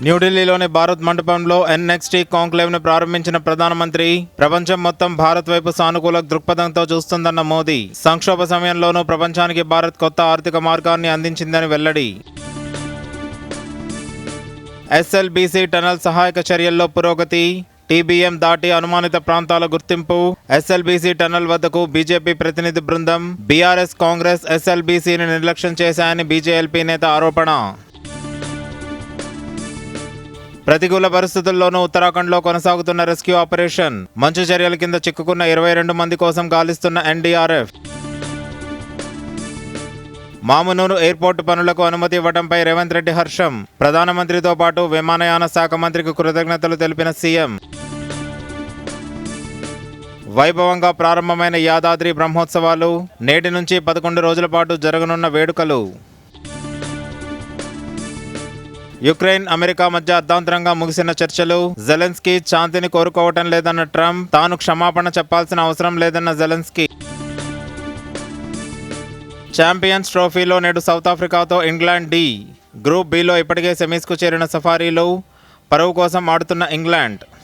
న్యూఢిల్లీలోని భారత్ మండపంలో ఎన్ఎక్స్టీ కాంక్లేవ్ను ప్రారంభించిన ప్రధానమంత్రి ప్రపంచం మొత్తం భారత్ వైపు సానుకూల దృక్పథంతో చూస్తుందన్న మోదీ, సంక్షోభ సమయంలోనూ ప్రపంచానికి భారత్ కొత్త ఆర్థిక మార్గాన్ని అందించిందని వెల్లడి. ఎస్ఎల్బీసీ టనల్ సహాయక చర్యల్లో పురోగతి, టీబీఎం దాటి అనుమానిత ప్రాంతాల గుర్తింపు. ఎస్ఎల్బీసీ టనల్ వద్దకు బీజేపీ ప్రతినిధి బృందం. బీఆర్ఎస్ కాంగ్రెస్ ఎస్ఎల్బీసీని నిర్లక్ష్యం చేశాయని బీజేఎల్పీ నేత ఆరోపణ. ప్రతికూల పరిస్థితుల్లోనూ ఉత్తరాఖండ్లో కొనసాగుతున్న రెస్క్యూ ఆపరేషన్. మంచు చర్యల కింద చిక్కుకున్న 22 మంది కోసం గాలిస్తున్న ఎన్డీఆర్ఎఫ్. మామునూరు ఎయిర్పోర్టు పనులకు అనుమతి ఇవ్వడంపై రేవంత్ రెడ్డి హర్షం. ప్రధానమంత్రితో పాటు విమానయాన శాఖ మంత్రికి కృతజ్ఞతలు తెలిపిన సీఎం. వైభవంగా ప్రారంభమైన యాదాద్రి బ్రహ్మోత్సవాలు. నేటి నుంచి 11 రోజుల పాటు జరగనున్న వేడుకలు. యుక్రెయిన్ అమెరికా మధ్య అర్ధాంతరంగా ముగిసిన చర్చలు. జెలెన్స్కీ శాంతిని కోరుకోవటం లేదన్న ట్రంప్, తాను క్షమాపణ చెప్పాల్సిన అవసరం లేదన్న జెలెన్స్కీ. ఛాంపియన్స్ ట్రోఫీలో నేడు సౌత్ ఆఫ్రికాతో ఇంగ్లాండ్ డి. గ్రూప్ బిలో ఇప్పటికే సెమీస్కు చేరిన సఫారీలు. పరువు కోసం ఆడుతున్న ఇంగ్లాండ్.